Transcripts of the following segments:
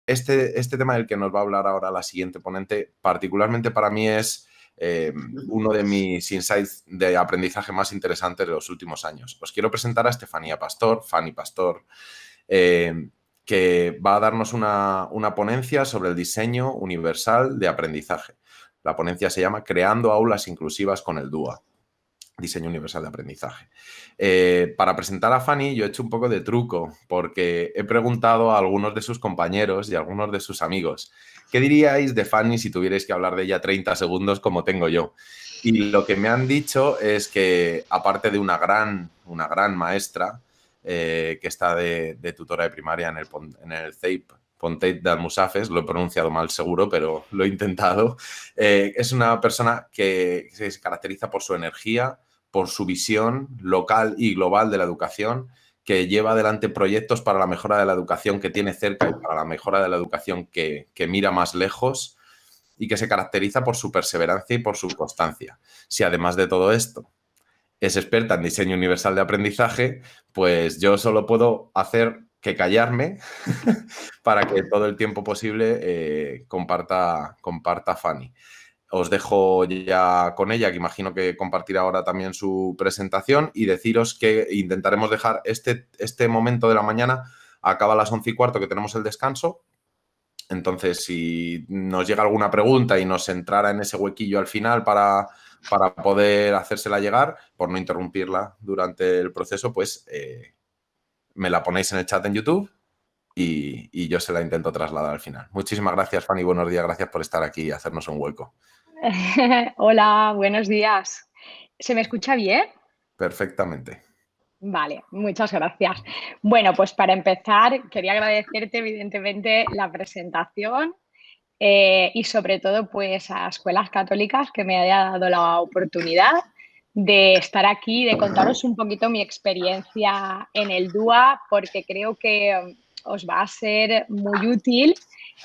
este tema del que nos va a hablar ahora la siguiente ponente, particularmente para mí es uno de mis insights de aprendizaje más interesantes de los últimos años. Os quiero presentar a Estefanía Pastor, Fanny Pastor, que va a darnos una ponencia sobre el diseño universal de aprendizaje. La ponencia se llama Creando aulas inclusivas con el DUA. Diseño universal de aprendizaje. Para presentar a Fanny yo he hecho un poco de truco porque he preguntado a algunos de sus compañeros y a algunos de sus amigos, ¿qué diríais de Fanny si tuvierais que hablar de ella 30 segundos como tengo yo? Y lo que me han dicho es que, aparte de una gran maestra que está de tutora de primaria en el CEIP, Pontet d'Almussafes, lo he pronunciado mal seguro, pero lo he intentado, es una persona que se caracteriza por su energía, por su visión local y global de la educación, que lleva adelante proyectos para la mejora de la educación que tiene cerca y para la mejora de la educación que mira más lejos y que se caracteriza por su perseverancia y por su constancia. Si además de todo esto es experta en diseño universal de aprendizaje, pues yo solo puedo hacer que callarme para que todo el tiempo posible comparta Fanny. Os dejo ya con ella, que imagino que compartirá ahora también su presentación, y deciros que intentaremos dejar este momento de la mañana, acaba a las 11:15 que tenemos el descanso. Entonces, si nos llega alguna pregunta y nos entrara en ese huequillo al final para poder hacérsela llegar, por no interrumpirla durante el proceso, pues me la ponéis en el chat en YouTube y yo se la intento trasladar al final. Muchísimas gracias, Fanny. Buenos días. Gracias por estar aquí y hacernos un hueco. Hola, buenos días. ¿Se me escucha bien? Perfectamente. Vale, muchas gracias. Bueno, pues para empezar, quería agradecerte evidentemente la presentación y sobre todo pues a Escuelas Católicas que me haya dado la oportunidad de estar aquí, de contaros un poquito mi experiencia en el DUA, porque creo que os va a ser muy útil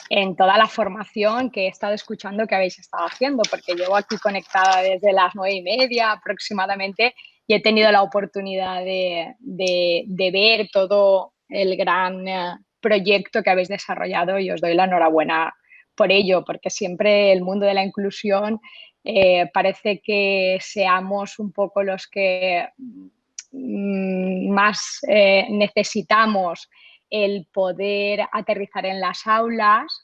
en toda la formación que he estado escuchando que habéis estado haciendo, porque llevo aquí conectada desde las 9:30 aproximadamente y he tenido la oportunidad de ver todo el gran proyecto que habéis desarrollado y os doy la enhorabuena por ello, porque siempre el mundo de la inclusión parece que seamos un poco los que más necesitamos el poder aterrizar en las aulas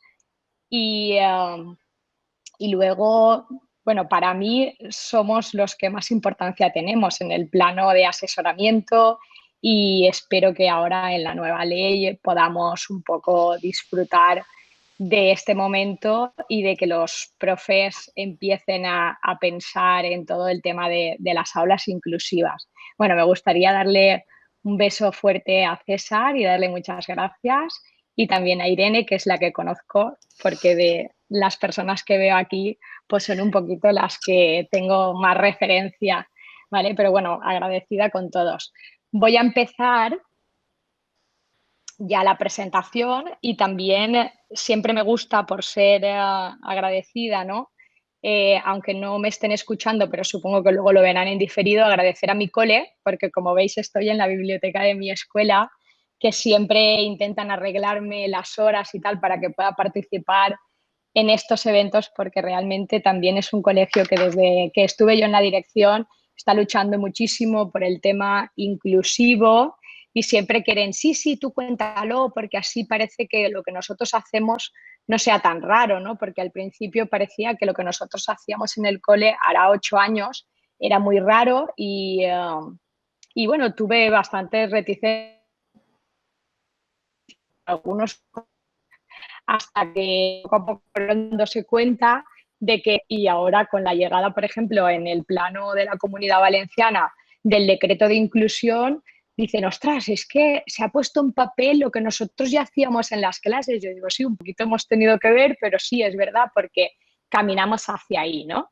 y luego, bueno, para mí somos los que más importancia tenemos en el plano de asesoramiento y espero que ahora en la nueva ley podamos un poco disfrutar de este momento y de que los profes empiecen a pensar en todo el tema de las aulas inclusivas. Bueno, me gustaría darle un beso fuerte a César y darle muchas gracias y también a Irene, que es la que conozco, porque de las personas que veo aquí, pues son un poquito las que tengo más referencia, ¿vale? Pero bueno, agradecida con todos. Voy a empezar ya la presentación y también siempre me gusta por ser agradecida, ¿no? Aunque no me estén escuchando, pero supongo que luego lo verán en diferido, agradecer a mi cole, porque como veis estoy en la biblioteca de mi escuela, que siempre intentan arreglarme las horas y tal para que pueda participar en estos eventos, porque realmente también es un colegio que desde que estuve yo en la dirección está luchando muchísimo por el tema inclusivo y siempre quieren, sí, sí, tú cuéntalo, porque así parece que lo que nosotros hacemos no sea tan raro, ¿no? Porque al principio parecía que lo que nosotros hacíamos en el cole, hará 8 años, era muy raro y bueno, tuve bastantes reticencias, algunos hasta que poco a poco fueron dándose cuenta de que, y ahora con la llegada, por ejemplo, en el plano de la Comunidad Valenciana del decreto de inclusión, dicen, ostras, es que se ha puesto en papel lo que nosotros ya hacíamos en las clases. Yo digo, sí, un poquito hemos tenido que ver, pero sí, es verdad, porque caminamos hacia ahí, ¿no?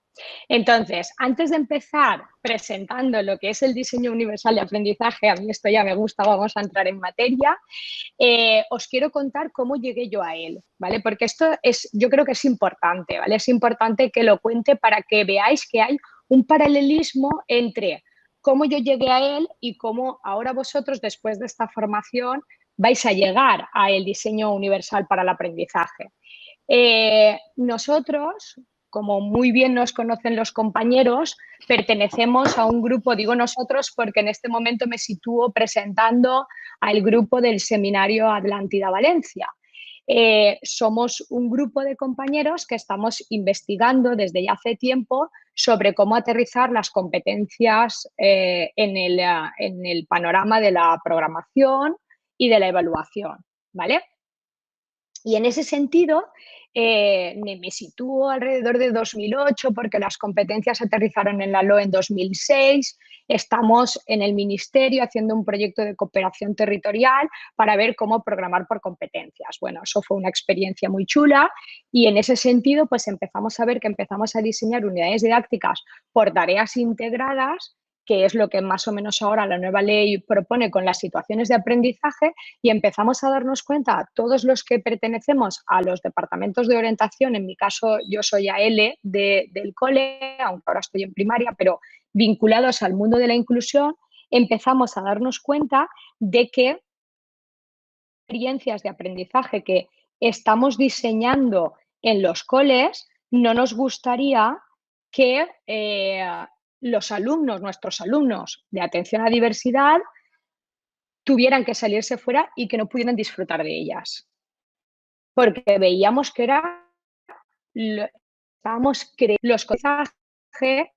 Entonces, antes de empezar presentando lo que es el diseño universal de aprendizaje, a mí esto ya me gusta, vamos a entrar en materia, os quiero contar cómo llegué yo a él, ¿vale? Porque esto es, yo creo que es importante, ¿vale? Es importante que lo cuente para que veáis que hay un paralelismo entre cómo yo llegué a él y cómo ahora vosotros, después de esta formación, vais a llegar al diseño universal para el aprendizaje. Nosotros, como muy bien nos conocen los compañeros, pertenecemos a un grupo, digo nosotros porque en este momento me sitúo presentando al grupo del Seminario Atlántida Valencia. Somos un grupo de compañeros que estamos investigando desde ya hace tiempo sobre cómo aterrizar las competencias en el panorama de la programación y de la evaluación, ¿vale? Y en ese sentido, me sitúo alrededor de 2008 porque las competencias aterrizaron en la LOE en 2006. Estamos en el Ministerio haciendo un proyecto de cooperación territorial para ver cómo programar por competencias. Bueno, eso fue una experiencia muy chula y en ese sentido, pues empezamos a ver que empezamos a diseñar unidades didácticas por tareas integradas, que es lo que más o menos ahora la nueva ley propone con las situaciones de aprendizaje, y empezamos a darnos cuenta, todos los que pertenecemos a los departamentos de orientación, en mi caso yo soy AL del cole, aunque ahora estoy en primaria, pero vinculados al mundo de la inclusión, empezamos a darnos cuenta de que experiencias de aprendizaje que estamos diseñando en los coles, no nos gustaría que los alumnos, nuestros alumnos de atención a diversidad, tuvieran que salirse fuera y que no pudieran disfrutar de ellas. Porque veíamos que era, estábamos creando los mensajes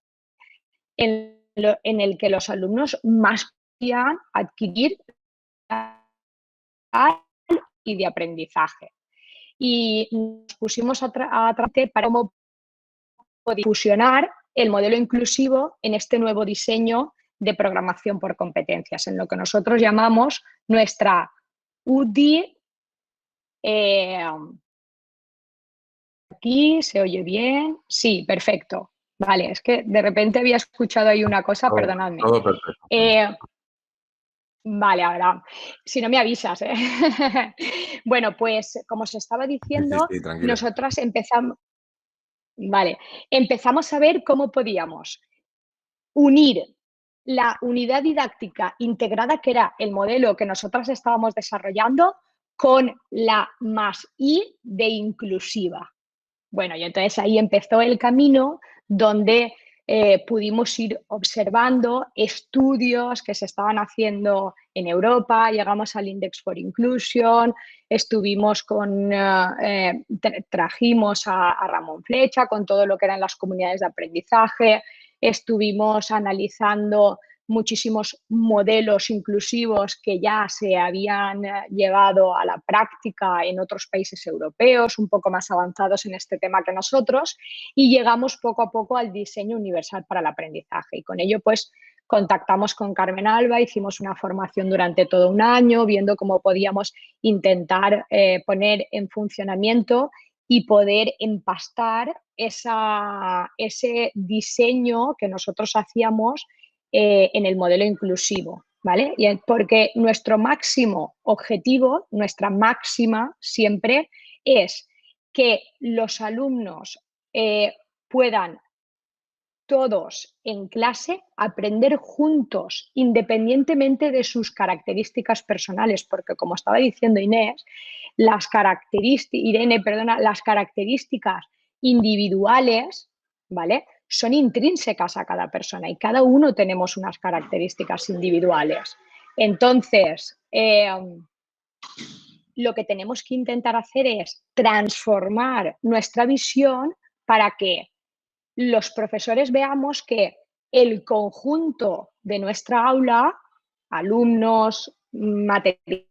en el que los alumnos más podían adquirir y de aprendizaje. Y nos pusimos a tratar para cómo fusionar el modelo inclusivo en este nuevo diseño de programación por competencias, en lo que nosotros llamamos nuestra UDI. Aquí se oye bien. Sí, perfecto. Vale, es que de repente había escuchado ahí una cosa, perdonadme. Todo perfecto. Vale, ahora, si no me avisas, ¿eh? Bueno, pues como os estaba diciendo, Sí, tranquila. nosotras empezamos a ver cómo podíamos unir la unidad didáctica integrada, que era el modelo que nosotras estábamos desarrollando, con la +I de inclusiva. Bueno, y entonces ahí empezó el camino donde pudimos ir observando estudios que se estaban haciendo en Europa, llegamos al Index for Inclusion, trajimos a Ramón Flecha con todo lo que eran las comunidades de aprendizaje, estuvimos analizando muchísimos modelos inclusivos que ya se habían llevado a la práctica en otros países europeos, un poco más avanzados en este tema que nosotros, y llegamos poco a poco al diseño universal para el aprendizaje. Y con ello, pues, contactamos con Carmen Alba, hicimos una formación durante todo un año, viendo cómo podíamos intentar poner en funcionamiento y poder empastar ese diseño que nosotros hacíamos en el modelo inclusivo, ¿vale? Porque nuestro máximo objetivo, nuestra máxima siempre es que los alumnos puedan todos en clase aprender juntos, independientemente de sus características personales, porque como estaba diciendo las características individuales, ¿vale?, son intrínsecas a cada persona y cada uno tenemos unas características individuales. Entonces, lo que tenemos que intentar hacer es transformar nuestra visión para que los profesores veamos que el conjunto de nuestra aula, alumnos, materiales,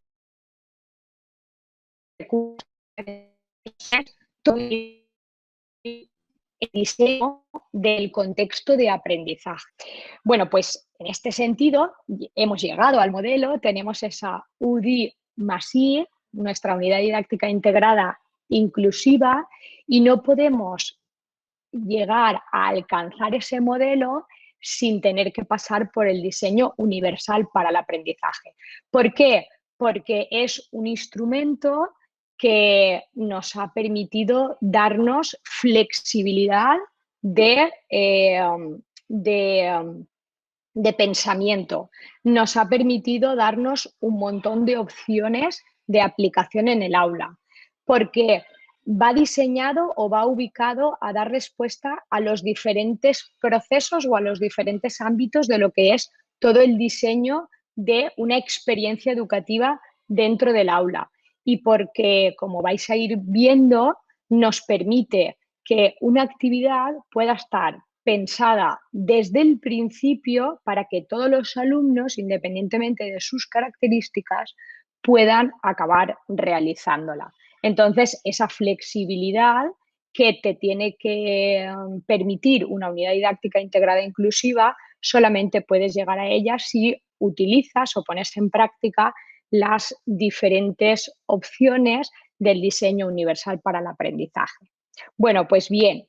el diseño del contexto de aprendizaje. Bueno, pues en este sentido hemos llegado al modelo, tenemos esa UDI más I, nuestra unidad didáctica integrada inclusiva, y no podemos llegar a alcanzar ese modelo sin tener que pasar por el diseño universal para el aprendizaje. ¿Por qué? Porque es un instrumento que nos ha permitido darnos flexibilidad de de pensamiento. Nos ha permitido darnos un montón de opciones de aplicación en el aula, porque va diseñado o va ubicado a dar respuesta a los diferentes procesos o a los diferentes ámbitos de lo que es todo el diseño de una experiencia educativa dentro del aula. Y porque, como vais a ir viendo, nos permite que una actividad pueda estar pensada desde el principio para que todos los alumnos, independientemente de sus características, puedan acabar realizándola. Entonces, esa flexibilidad que te tiene que permitir una unidad didáctica integrada e inclusiva, solamente puedes llegar a ella si utilizas o pones en práctica las diferentes opciones del diseño universal para el aprendizaje. Bueno, pues bien,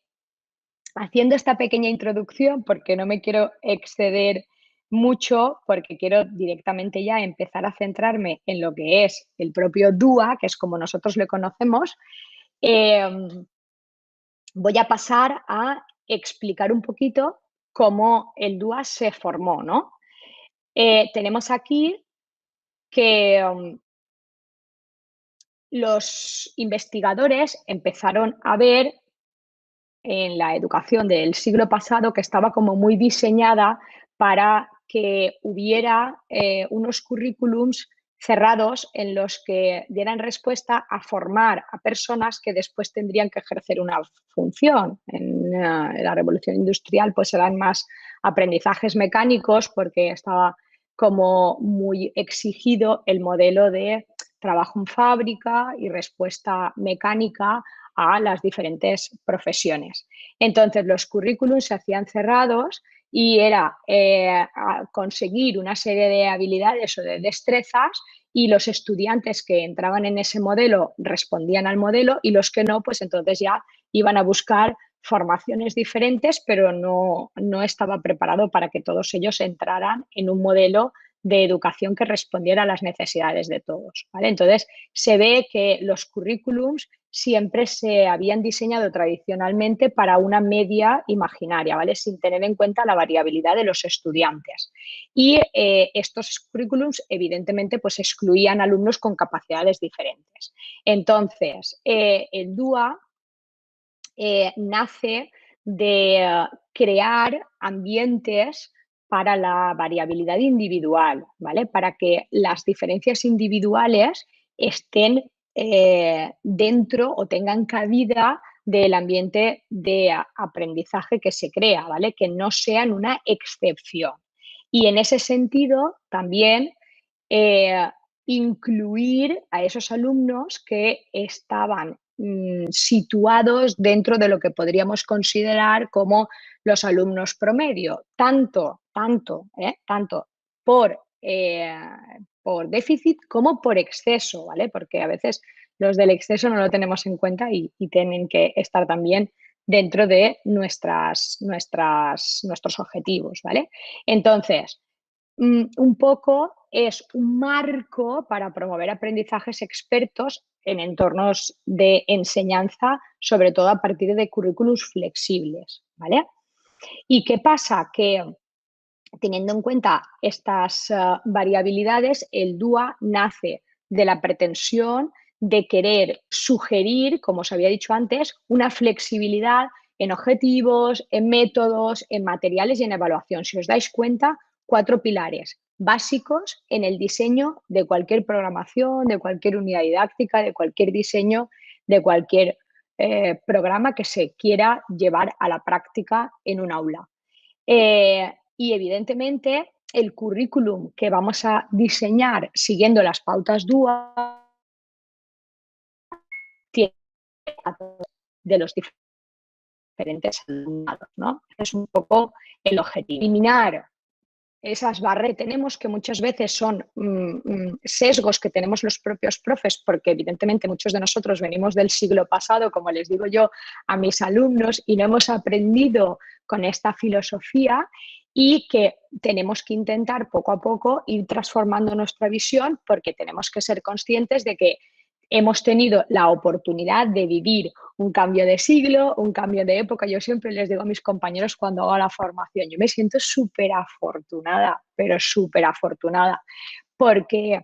haciendo esta pequeña introducción, porque no me quiero exceder mucho, porque quiero directamente ya empezar a centrarme en lo que es el propio DUA, que es como nosotros lo conocemos, voy a pasar a explicar un poquito cómo el DUA se formó, ¿no? Tenemos aquí que los investigadores empezaron a ver en la educación del siglo pasado que estaba como muy diseñada para que hubiera unos currículums cerrados en los que dieran respuesta a formar a personas que después tendrían que ejercer una función. En la revolución industrial pues eran más aprendizajes mecánicos porque estaba como muy exigido el modelo de trabajo en fábrica y respuesta mecánica a las diferentes profesiones. Entonces, los currículums se hacían cerrados y era conseguir una serie de habilidades o de destrezas y los estudiantes que entraban en ese modelo respondían al modelo y los que no, pues entonces ya iban a buscar formaciones diferentes, pero no estaba preparado para que todos ellos entraran en un modelo de educación que respondiera a las necesidades de todos, ¿vale? Entonces, se ve que los currículums siempre se habían diseñado tradicionalmente para una media imaginaria, ¿vale? Sin tener en cuenta la variabilidad de los estudiantes. Y estos currículums, evidentemente, pues excluían alumnos con capacidades diferentes. Entonces, el DUA nace de crear ambientes para la variabilidad individual, ¿vale? Para que las diferencias individuales estén dentro o tengan cabida del ambiente de aprendizaje que se crea, ¿vale? Que no sean una excepción. Y en ese sentido, también eh, incluir a esos alumnos que estaban situados dentro de lo que podríamos considerar como los alumnos promedio, tanto por, por déficit como por exceso, ¿vale? Porque a veces los del exceso no lo tenemos en cuenta y tienen que estar también dentro de nuestros objetivos, ¿vale? Entonces, un poco es un marco para promover aprendizajes expertos en entornos de enseñanza, sobre todo a partir de currículos flexibles, ¿vale? ¿Y qué pasa? Que teniendo en cuenta estas variabilidades, el DUA nace de la pretensión de querer sugerir, como os había dicho antes, una flexibilidad en objetivos, en métodos, en materiales y en evaluación. Si os dais cuenta, 4 pilares básicos en el diseño de cualquier programación, de cualquier unidad didáctica, de cualquier diseño, de cualquier programa que se quiera llevar a la práctica en un aula. Y evidentemente el currículum que vamos a diseñar siguiendo las pautas DUA tiene de los diferentes alumnados, ¿no? Es un poco el objetivo. Eliminar esas barreras que tenemos, que muchas veces son sesgos que tenemos los propios profes, porque evidentemente muchos de nosotros venimos del siglo pasado, como les digo yo a mis alumnos, y no hemos aprendido con esta filosofía y que tenemos que intentar poco a poco ir transformando nuestra visión porque tenemos que ser conscientes de que hemos tenido la oportunidad de vivir un cambio de siglo, un cambio de época. Yo siempre les digo a mis compañeros cuando hago la formación, yo me siento súper afortunada, pero súper afortunada, porque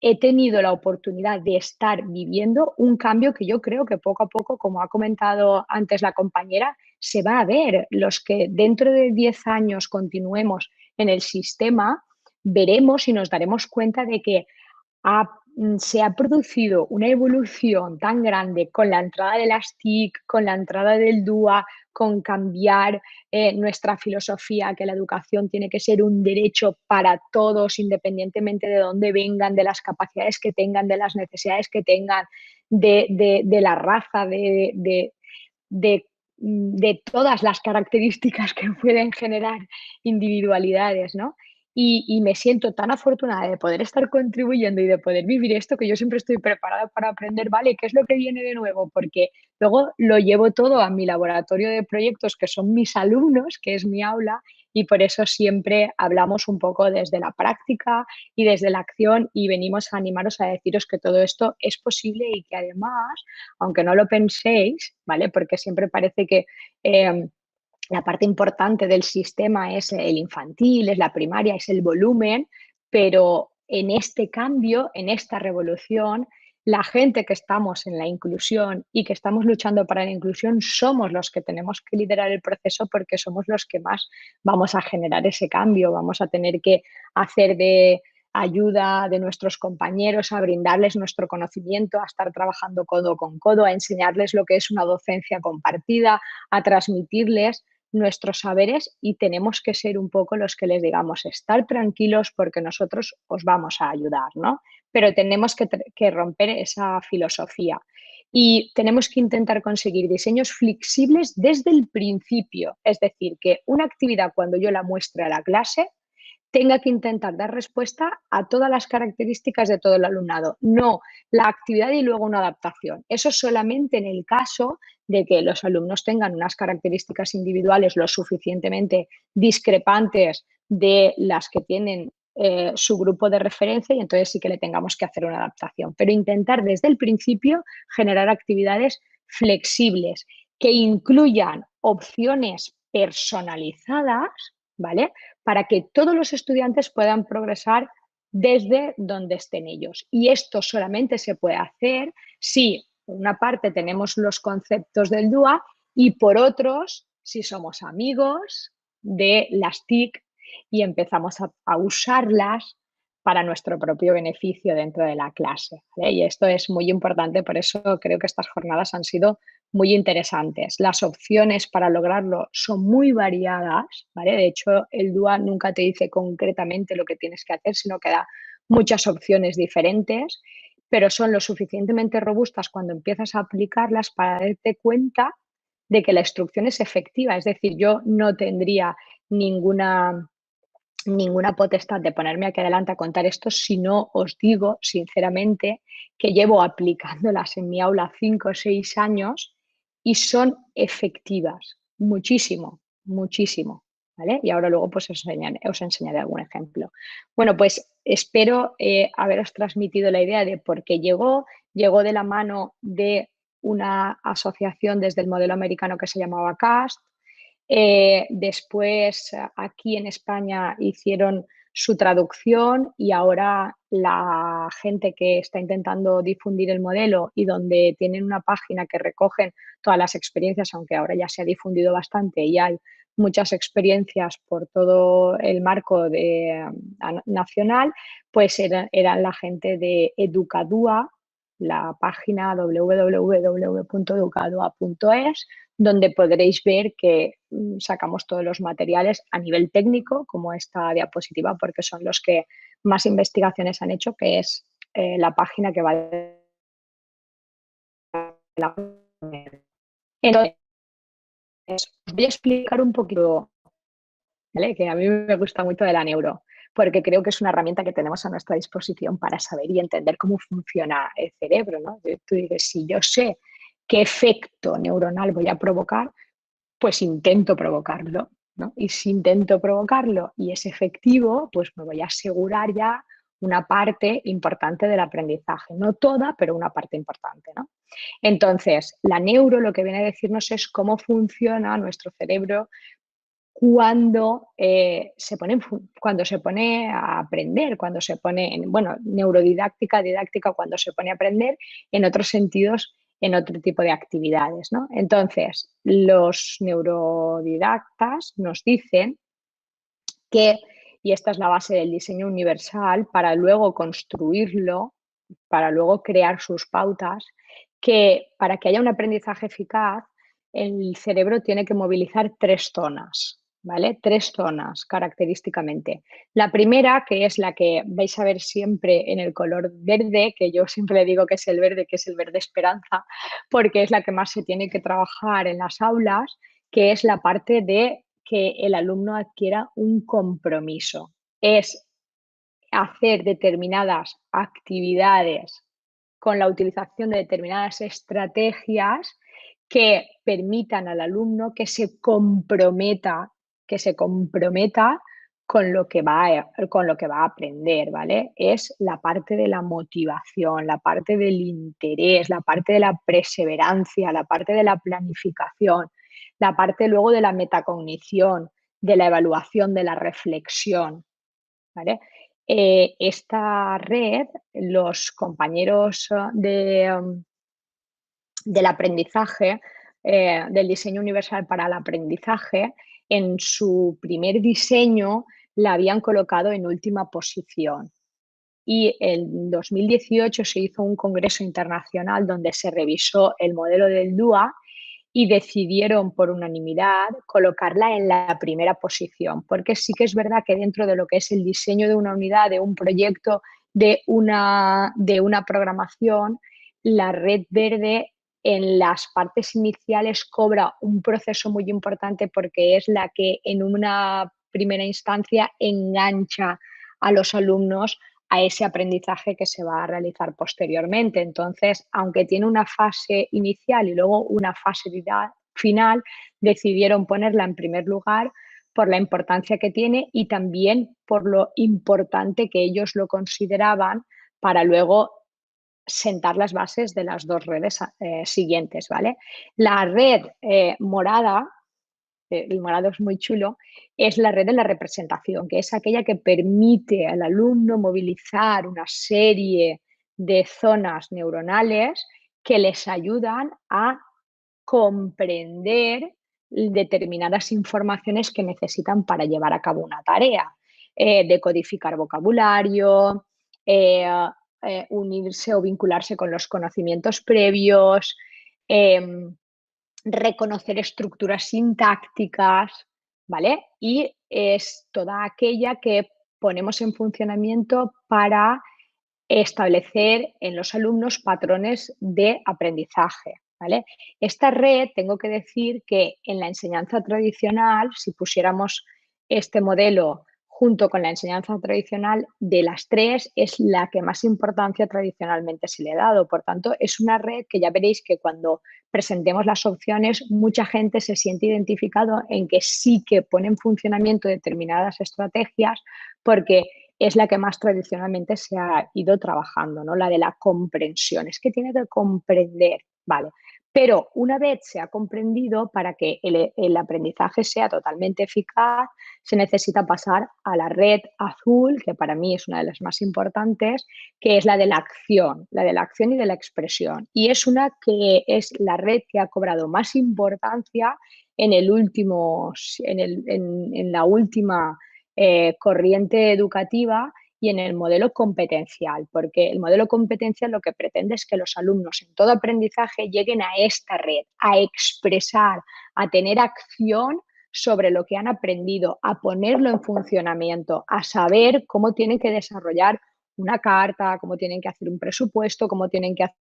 he tenido la oportunidad de estar viviendo un cambio que yo creo que poco a poco, como ha comentado antes la compañera, se va a ver. Los que dentro de 10 años continuemos en el sistema, veremos y nos daremos cuenta de que se ha producido una evolución tan grande con la entrada de las TIC, con la entrada del DUA, con cambiar nuestra filosofía, que la educación tiene que ser un derecho para todos, independientemente de dónde vengan, de las capacidades que tengan, de las necesidades que tengan, de la raza, de, de todas las características que pueden generar individualidades, ¿no? Y me siento tan afortunada de poder estar contribuyendo y de poder vivir esto que yo siempre estoy preparada para aprender, ¿vale? ¿Qué es lo que viene de nuevo? Porque luego lo llevo todo a mi laboratorio de proyectos, que son mis alumnos, que es mi aula, y por eso siempre hablamos un poco desde la práctica y desde la acción y venimos a animaros a deciros que todo esto es posible y que además, aunque no lo penséis, ¿vale? Porque siempre parece que la parte importante del sistema es el infantil, es la primaria, es el volumen, pero en este cambio, en esta revolución, la gente que estamos en la inclusión y que estamos luchando para la inclusión somos los que tenemos que liderar el proceso porque somos los que más vamos a generar ese cambio, vamos a tener que hacer de ayuda de nuestros compañeros, a brindarles nuestro conocimiento, a estar trabajando codo con codo, a enseñarles lo que es una docencia compartida, a transmitirles nuestros saberes y tenemos que ser un poco los que les digamos, estar tranquilos porque nosotros os vamos a ayudar, ¿no? Pero tenemos que romper esa filosofía y tenemos que intentar conseguir diseños flexibles desde el principio, es decir, que una actividad cuando yo la muestre a la clase tenga que intentar dar respuesta a todas las características de todo el alumnado, no la actividad y luego una adaptación. Eso solamente en el caso de que los alumnos tengan unas características individuales lo suficientemente discrepantes de las que tienen su grupo de referencia y entonces sí que le tengamos que hacer una adaptación. Pero intentar desde el principio generar actividades flexibles que incluyan opciones personalizadas, ¿vale? Para que todos los estudiantes puedan progresar desde donde estén ellos. Y esto solamente se puede hacer si, por una parte, tenemos los conceptos del DUA y, por otros, si somos amigos de las TIC y empezamos a usarlas para nuestro propio beneficio dentro de la clase, ¿vale? Y esto es muy importante, por eso creo que estas jornadas han sido muy interesantes. Las opciones para lograrlo son muy variadas, ¿vale? De hecho, el DUA nunca te dice concretamente lo que tienes que hacer, sino que da muchas opciones diferentes, pero son lo suficientemente robustas cuando empiezas a aplicarlas para darte cuenta de que la instrucción es efectiva. Es decir, yo no tendría ninguna potestad de ponerme aquí adelante a contar esto si no os digo sinceramente que llevo aplicándolas en mi aula 5 o 6 años y son efectivas, muchísimo, muchísimo, ¿vale? Y ahora luego pues os enseñaré algún ejemplo. Bueno, pues espero haberos transmitido la idea de por qué llegó de la mano de una asociación desde el modelo americano que se llamaba CAST. Después aquí en España hicieron su traducción y ahora la gente que está intentando difundir el modelo y donde tienen una página que recogen todas las experiencias, aunque ahora ya se ha difundido bastante y hay muchas experiencias por todo el marco nacional, pues eran la gente de Educadua, la página www.educadua.es, donde podréis ver que sacamos todos los materiales a nivel técnico, como esta diapositiva, porque son los que más investigaciones han hecho, que es la página que va de la... Entonces, os voy a explicar un poquito, ¿vale? Que a mí me gusta mucho de la neuro, porque creo que es una herramienta que tenemos a nuestra disposición para saber y entender cómo funciona el cerebro, ¿no? Tú dices, si yo sé qué efecto neuronal voy a provocar, pues intento provocarlo, ¿no? Y si intento provocarlo y es efectivo, pues me voy a asegurar ya una parte importante del aprendizaje. No toda, pero una parte importante, ¿no? Entonces, la neuro lo que viene a decirnos es cómo funciona nuestro cerebro cuando, cuando se pone a aprender, cuando se pone, bueno, neurodidáctica, didáctica, cuando se pone a aprender, en otros sentidos, en otro tipo de actividades, ¿no? Entonces, los neurodidactas nos dicen que, y esta es la base del diseño universal, para luego construirlo, para luego crear sus pautas, que para que haya un aprendizaje eficaz, el cerebro tiene que movilizar tres zonas, ¿vale? Tres zonas característicamente. La primera, que es la que vais a ver siempre en el color verde, que yo siempre le digo que es el verde esperanza, porque es la que más se tiene que trabajar en las aulas, que es la parte de que el alumno adquiera un compromiso. Es hacer determinadas actividades con la utilización de determinadas estrategias que permitan al alumno que se comprometa con lo que va a aprender, ¿vale? Es la parte de la motivación, la parte del interés, la parte de la perseverancia, la parte de la planificación, la parte luego de la metacognición, de la evaluación, de la reflexión, ¿vale? Esta red, los compañeros del aprendizaje, del diseño universal para el aprendizaje, en su primer diseño la habían colocado en última posición. Y en 2018 se hizo un congreso internacional donde se revisó el modelo del DUA y decidieron por unanimidad colocarla en la primera posición, porque sí que es verdad que dentro de lo que es el diseño de una unidad, de un proyecto, de una programación, la red verde en las partes iniciales cobra un proceso muy importante porque es la que en una primera instancia engancha a los alumnos a ese aprendizaje que se va a realizar posteriormente. Entonces, aunque tiene una fase inicial y luego una fase final, decidieron ponerla en primer lugar por la importancia que tiene y también por lo importante que ellos lo consideraban para luego sentar las bases de las dos redes siguientes, ¿vale? La red morada, el morado es muy chulo, es la red de la representación, que es aquella que permite al alumno movilizar una serie de zonas neuronales que les ayudan a comprender determinadas informaciones que necesitan para llevar a cabo una tarea, decodificar vocabulario, eh, unirse o vincularse con los conocimientos previos, reconocer estructuras sintácticas, ¿vale? Y es toda aquella que ponemos en funcionamiento para establecer en los alumnos patrones de aprendizaje, ¿vale? Esta red, tengo que decir que en la enseñanza tradicional, si pusiéramos este modelo junto con la enseñanza tradicional, de las tres es la que más importancia tradicionalmente se le ha dado. Por tanto, es una red que ya veréis que cuando presentemos las opciones, mucha gente se siente identificado en que sí que pone en funcionamiento determinadas estrategias porque es la que más tradicionalmente se ha ido trabajando, ¿no? La de la comprensión. Es que tiene que comprender, ¿vale? Pero una vez se ha comprendido, para que el aprendizaje sea totalmente eficaz, se necesita pasar a la red azul, que para mí es una de las más importantes, que es la de la acción y de la expresión. Y es una que es la red que ha cobrado más importancia en el último, en la última corriente educativa y en el modelo competencial, porque el modelo competencial lo que pretende es que los alumnos en todo aprendizaje lleguen a esta red, a expresar, a tener acción sobre lo que han aprendido, a ponerlo en funcionamiento, a saber cómo tienen que desarrollar una carta, cómo tienen que hacer un presupuesto, cómo tienen que hacer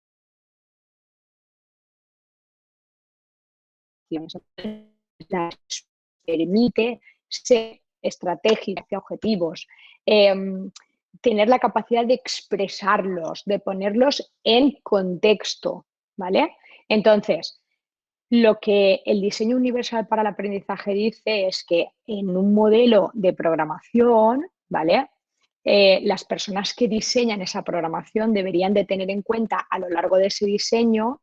permite ser estratégica hacia objetivos, tener la capacidad de expresarlos, de ponerlos en contexto, ¿vale? Entonces, lo que el diseño universal para el aprendizaje dice es que en un modelo de programación, ¿vale? las personas que diseñan esa programación deberían de tener en cuenta a lo largo de ese diseño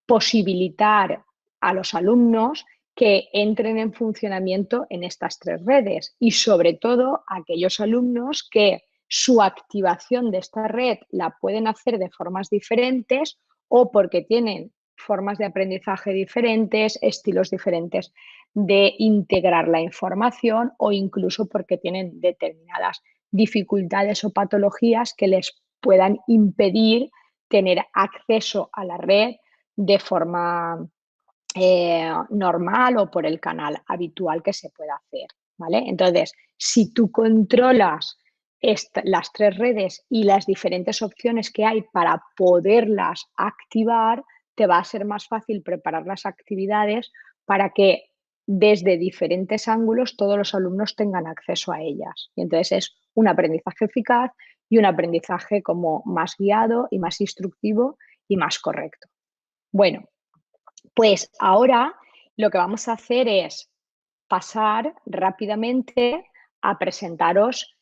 posibilitar a los alumnos que entren en funcionamiento en estas 3 redes y sobre todo aquellos alumnos que su activación de esta red la pueden hacer de formas diferentes o porque tienen formas de aprendizaje diferentes, estilos diferentes de integrar la información o incluso porque tienen determinadas dificultades o patologías que les puedan impedir tener acceso a la red de forma normal o por el canal habitual que se pueda hacer, ¿vale? Entonces, si tú controlas las 3 redes y las diferentes opciones que hay para poderlas activar, te va a ser más fácil preparar las actividades para que desde diferentes ángulos todos los alumnos tengan acceso a ellas. Y entonces es un aprendizaje eficaz y un aprendizaje como más guiado y más instructivo y más correcto. Bueno, pues ahora lo que vamos a hacer es pasar rápidamente a presentaros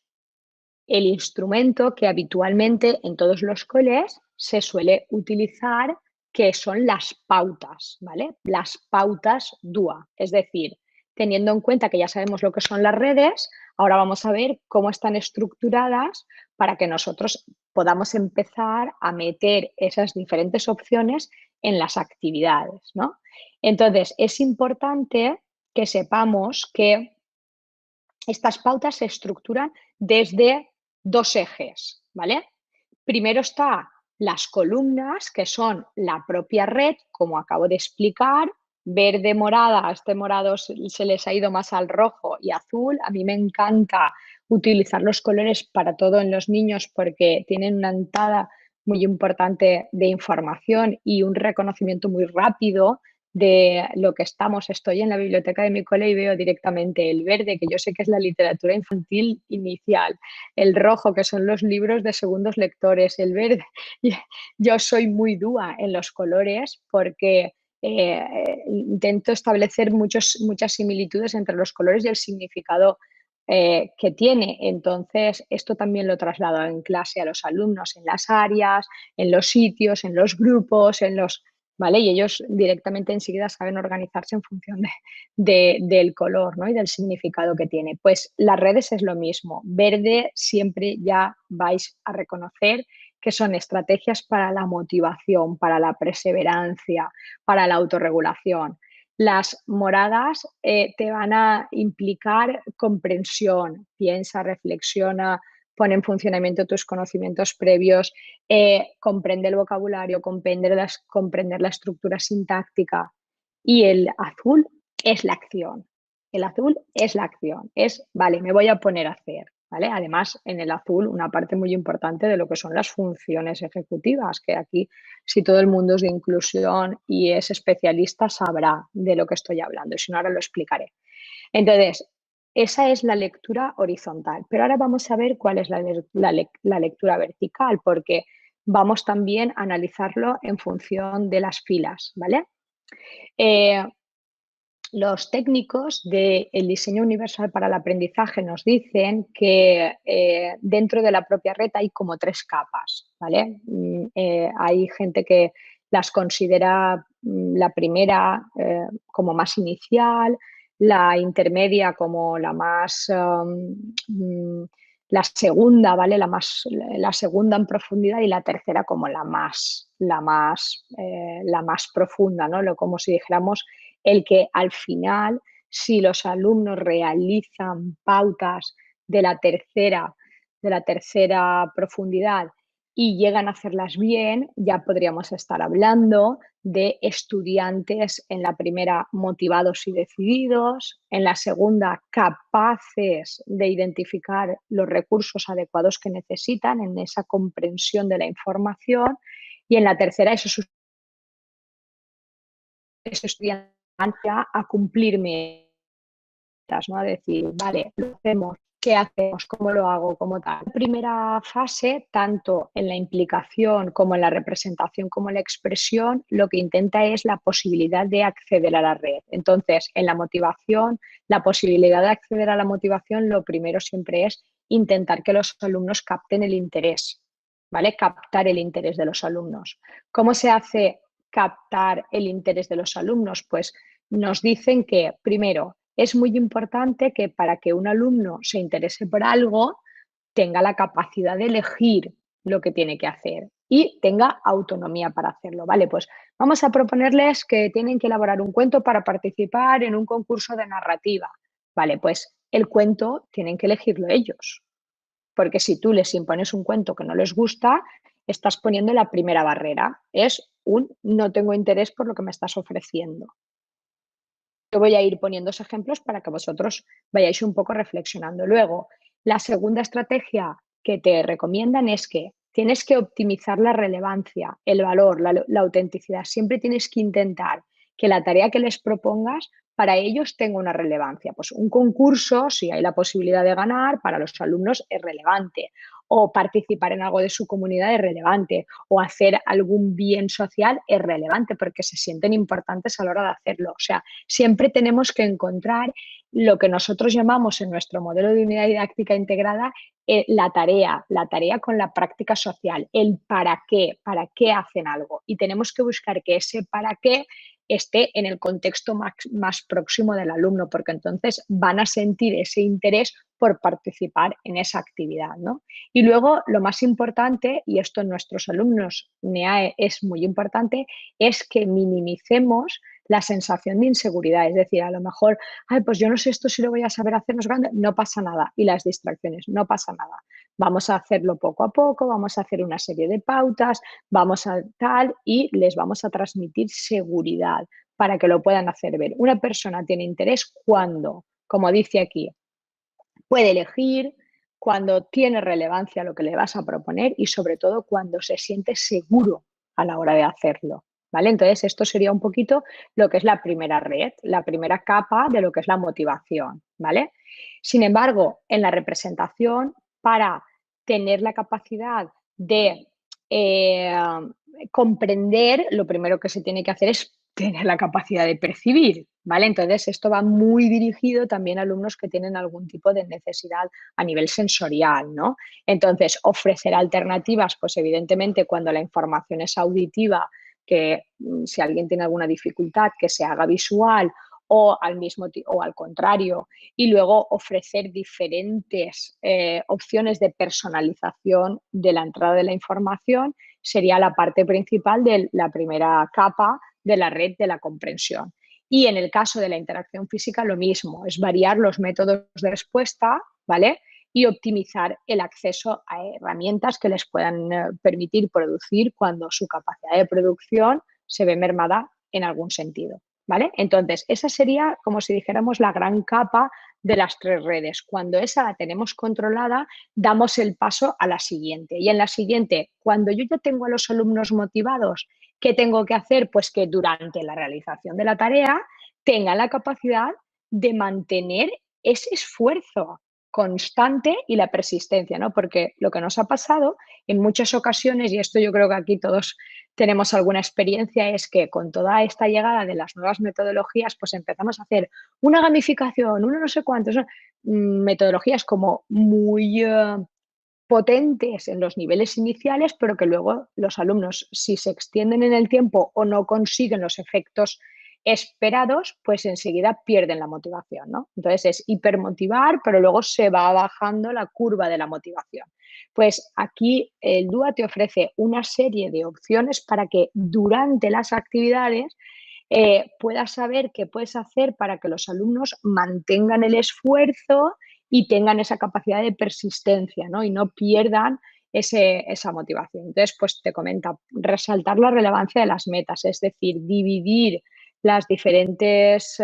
el instrumento que habitualmente en todos los coles se suele utilizar, que son las pautas, ¿vale? Las pautas DUA. Es decir, teniendo en cuenta que ya sabemos lo que son las redes, ahora vamos a ver cómo están estructuradas para que nosotros podamos empezar a meter esas diferentes opciones en las actividades, ¿no? Entonces, es importante que sepamos que estas pautas se estructuran desde 2 ejes, ¿vale? Primero está las columnas, que son la propia red, como acabo de explicar, verde, morada, a este morado se les ha ido más al rojo y azul. A mí me encanta utilizar los colores para todo en los niños porque tienen una entrada muy importante de información y un reconocimiento muy rápido de lo que estamos. Estoy en la biblioteca de mi cole y veo directamente el verde, que yo sé que es la literatura infantil inicial, el rojo, que son los libros de segundos lectores, el verde. Yo soy muy dúa en los colores porque intento establecer muchas similitudes entre los colores y el significado que tiene. Entonces, esto también lo traslado en clase a los alumnos, en las áreas, en los sitios, en los grupos, ¿vale? Y ellos directamente enseguida saben organizarse en función del color, ¿no? Y del significado que tiene. Pues las redes es lo mismo. Verde siempre ya vais a reconocer que son estrategias para la motivación, para la perseverancia, para la autorregulación. Las moradas te van a implicar comprensión, piensa, reflexiona, pone en funcionamiento tus conocimientos previos, comprende el vocabulario, comprender la estructura sintáctica. Y el azul es la acción. El azul es la acción. Vale, me voy a poner a hacer. ¿Vale? Además, en el azul, una parte muy importante de lo que son las funciones ejecutivas, que aquí, si todo el mundo es de inclusión y es especialista, sabrá de lo que estoy hablando. Y si no, ahora lo explicaré. Entonces, esa es la lectura horizontal. Pero ahora vamos a ver cuál es la lectura vertical, porque vamos también a analizarlo en función de las filas, ¿vale? Los técnicos del diseño universal para el aprendizaje nos dicen que dentro de la propia red hay como 3 capas, ¿vale? Hay gente que las considera la primera como más inicial, la intermedia como la más, la segunda, ¿vale? La segunda en profundidad y la tercera como la más profunda, ¿no? Como si dijéramos el que al final, si los alumnos realizan pautas de la tercera profundidad y llegan a hacerlas bien, ya podríamos estar hablando de estudiantes en la primera motivados y decididos, en la segunda capaces de identificar los recursos adecuados que necesitan en esa comprensión de la información y en la tercera esos estudiantes a cumplir metas, ¿no? A decir, vale, lo hacemos, ¿qué hacemos? ¿Cómo lo hago? ¿Cómo tal? La primera fase, tanto en la implicación como en la representación como en la expresión, lo que intenta es la posibilidad de acceder a la red. Entonces, en la motivación, la posibilidad de acceder a la motivación, lo primero siempre es intentar que los alumnos capten el interés, ¿vale? Captar el interés de los alumnos. ¿Cómo se hace captar el interés de los alumnos? Pues nos dicen que, primero, es muy importante que para que un alumno se interese por algo, tenga la capacidad de elegir lo que tiene que hacer y tenga autonomía para hacerlo, ¿vale? Pues vamos a proponerles que tienen que elaborar un cuento para participar en un concurso de narrativa, ¿vale? Pues el cuento tienen que elegirlo ellos, porque si tú les impones un cuento que no les gusta, estás poniendo la primera barrera, es un no tengo interés por lo que me estás ofreciendo. Yo voy a ir poniendo ejemplos para que vosotros vayáis un poco reflexionando. Luego, la segunda estrategia que te recomiendan es que tienes que optimizar la relevancia, el valor, la autenticidad. Siempre tienes que intentar que la tarea que les propongas para ellos tenga una relevancia. Pues un concurso, si hay la posibilidad de ganar, para los alumnos es relevante. O participar en algo de su comunidad es relevante. O hacer algún bien social es relevante porque se sienten importantes a la hora de hacerlo. O sea, siempre tenemos que encontrar lo que nosotros llamamos en nuestro modelo de unidad didáctica integrada la tarea con la práctica social, el para qué hacen algo. Y tenemos que buscar que ese para qué esté en el contexto más próximo del alumno, porque entonces van a sentir ese interés por participar en esa actividad, ¿no? Y luego, lo más importante, y esto en nuestros alumnos NEAE es muy importante, es que minimicemos la sensación de inseguridad. Es decir, a lo mejor, ay, pues yo no sé esto si lo voy a saber hacer, no pasa nada. Y las distracciones, no pasa nada. Vamos a hacerlo poco a poco, vamos a hacer una serie de pautas, vamos a tal y les vamos a transmitir seguridad para que lo puedan hacer ver. Una persona tiene interés cuando, como dice aquí, puede elegir, cuando tiene relevancia lo que le vas a proponer y sobre todo cuando se siente seguro a la hora de hacerlo. ¿Vale? Entonces, esto sería un poquito lo que es la primera red, la primera capa de lo que es la motivación. ¿Vale? Sin embargo, en la representación, para tener la capacidad de comprender, lo primero que se tiene que hacer es tener la capacidad de percibir, ¿vale? Entonces, esto va muy dirigido también a alumnos que tienen algún tipo de necesidad a nivel sensorial, ¿no? Entonces, ofrecer alternativas, pues evidentemente cuando la información es auditiva, que si alguien tiene alguna dificultad, que se haga visual o al contrario, y luego ofrecer diferentes opciones de personalización de la entrada de la información sería la parte principal de la primera capa de la red de la comprensión. Y en el caso de la interacción física, lo mismo, es variar los métodos de respuesta, ¿vale? Y optimizar el acceso a herramientas que les puedan permitir producir cuando su capacidad de producción se ve mermada en algún sentido, ¿vale? Entonces, esa sería, como si dijéramos, la gran capa de las tres redes. Cuando esa la tenemos controlada, damos el paso a la siguiente. Y en la siguiente, cuando yo ya tengo a los alumnos motivados, ¿qué tengo que hacer? Pues que durante la realización de la tarea tengan la capacidad de mantener ese esfuerzo constante y la persistencia, ¿no? Porque lo que nos ha pasado en muchas ocasiones, y esto yo creo que aquí todos tenemos alguna experiencia, es que con toda esta llegada de las nuevas metodologías, pues empezamos a hacer una gamificación, uno no sé cuántos, metodologías como muy potentes en los niveles iniciales, pero que luego los alumnos, si se extienden en el tiempo o no consiguen los efectos esperados, pues enseguida pierden la motivación, ¿no? Entonces es hipermotivar, pero luego se va bajando la curva de la motivación. Pues aquí el DUA te ofrece una serie de opciones para que durante las actividades puedas saber qué puedes hacer para que los alumnos mantengan el esfuerzo y tengan esa capacidad de persistencia, ¿no? Y no pierdan esa motivación. Entonces, pues te comenta, resaltar la relevancia de las metas, es decir, dividir los diferentes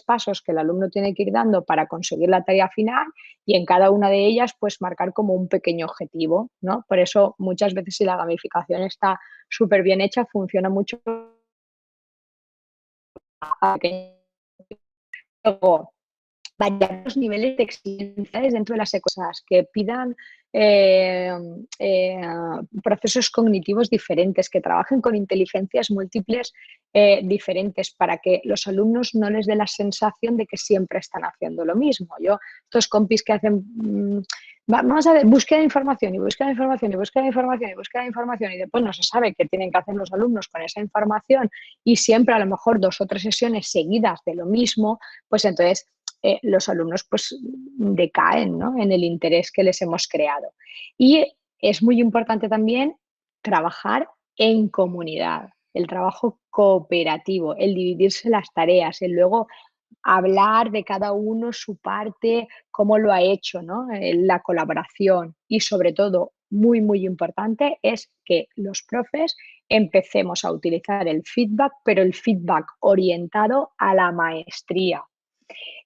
pasos que el alumno tiene que ir dando para conseguir la tarea final y en cada una de ellas pues marcar como un pequeño objetivo, ¿no? Por eso muchas veces si la gamificación está súper bien hecha, funciona mucho a pequeño. Luego, variar los niveles de exigencia dentro de las cosas que pidan eh, eh, procesos cognitivos diferentes, que trabajen con inteligencias múltiples diferentes para que los alumnos no les dé la sensación de que siempre están haciendo lo mismo. Yo, estos compis que hacen, vamos a ver, búsqueda de información y búsqueda de información y búsqueda de información y búsqueda de información y después no se sabe qué tienen que hacer los alumnos con esa información y siempre a lo mejor 2 o 3 sesiones seguidas de lo mismo, pues entonces los alumnos pues decaen, ¿no?, en el interés que les hemos creado. Y es muy importante también trabajar en comunidad, el trabajo cooperativo, el dividirse las tareas, el luego hablar de cada uno su parte, cómo lo ha hecho, ¿no? La colaboración y sobre todo, muy, muy importante, es que los profes empecemos a utilizar el feedback, pero el feedback orientado a la maestría.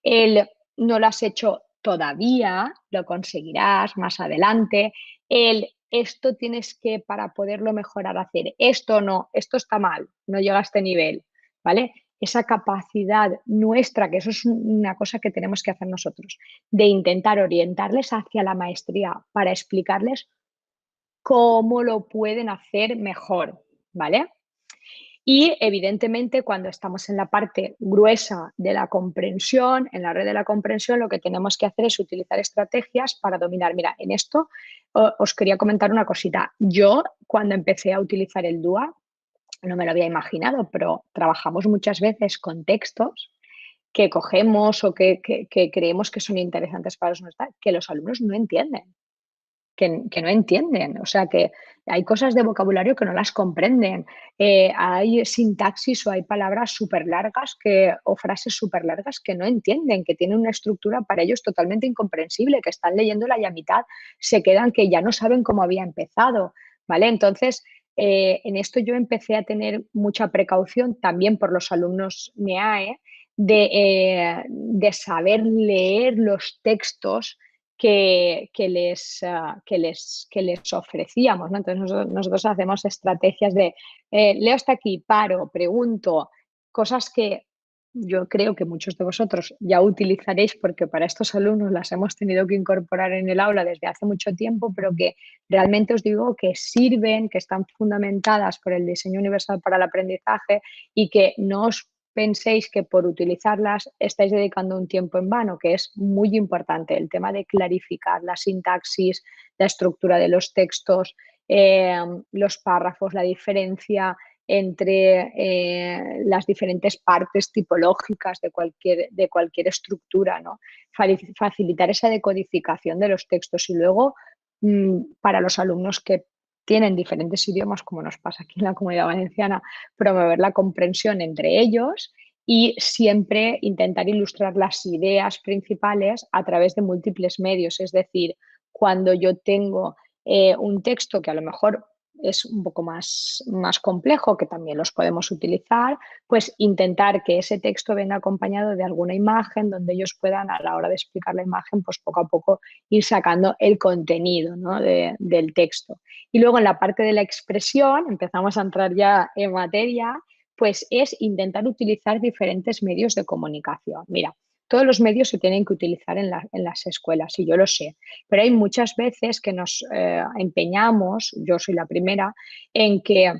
El no lo has hecho todavía, lo conseguirás más adelante. El esto tienes que, para poderlo mejorar, hacer esto no, esto está mal, no llega a este nivel, ¿vale? Esa capacidad nuestra, que eso es una cosa que tenemos que hacer nosotros, de intentar orientarles hacia la maestría para explicarles cómo lo pueden hacer mejor, ¿vale? Y evidentemente cuando estamos en la parte gruesa de la comprensión, en la red de la comprensión, lo que tenemos que hacer es utilizar estrategias para dominar. Mira, en esto os quería comentar una cosita. Yo cuando empecé a utilizar el DUA, no me lo había imaginado, pero trabajamos muchas veces con textos que cogemos o que creemos que son interesantes para los alumnos, que los alumnos no entienden. Que no entienden, o sea, que hay cosas de vocabulario que no las comprenden, hay sintaxis o hay palabras súper largas o frases súper largas que no entienden, que tienen una estructura para ellos totalmente incomprensible, que están leyéndola y a mitad se quedan que ya no saben cómo había empezado, ¿vale? Entonces, en esto yo empecé a tener mucha precaución también por los alumnos NEAE de saber leer los textos que les ofrecíamos, ¿no? Entonces nosotros hacemos estrategias de leo hasta aquí, paro, pregunto, cosas que yo creo que muchos de vosotros ya utilizaréis porque para estos alumnos las hemos tenido que incorporar en el aula desde hace mucho tiempo, pero que realmente os digo que sirven, que están fundamentadas por el diseño universal para el aprendizaje y que no os penséis que por utilizarlas estáis dedicando un tiempo en vano, que es muy importante el tema de clarificar la sintaxis, la estructura de los textos, los párrafos, la diferencia entre las diferentes partes tipológicas de cualquier estructura, ¿no? Facilitar esa decodificación de los textos y luego para los alumnos que tienen diferentes idiomas, como nos pasa aquí en la Comunidad Valenciana, promover la comprensión entre ellos y siempre intentar ilustrar las ideas principales a través de múltiples medios. Es decir, cuando yo tengo un texto que a lo mejor es un poco más complejo, que también los podemos utilizar, pues intentar que ese texto venga acompañado de alguna imagen donde ellos puedan, a la hora de explicar la imagen, pues poco a poco ir sacando el contenido, ¿no?, del texto. Y luego en la parte de la expresión, empezamos a entrar ya en materia, pues es intentar utilizar diferentes medios de comunicación. Mira, todos los medios se tienen que utilizar en las escuelas, y yo lo sé, pero hay muchas veces que nos empeñamos, yo soy la primera, en que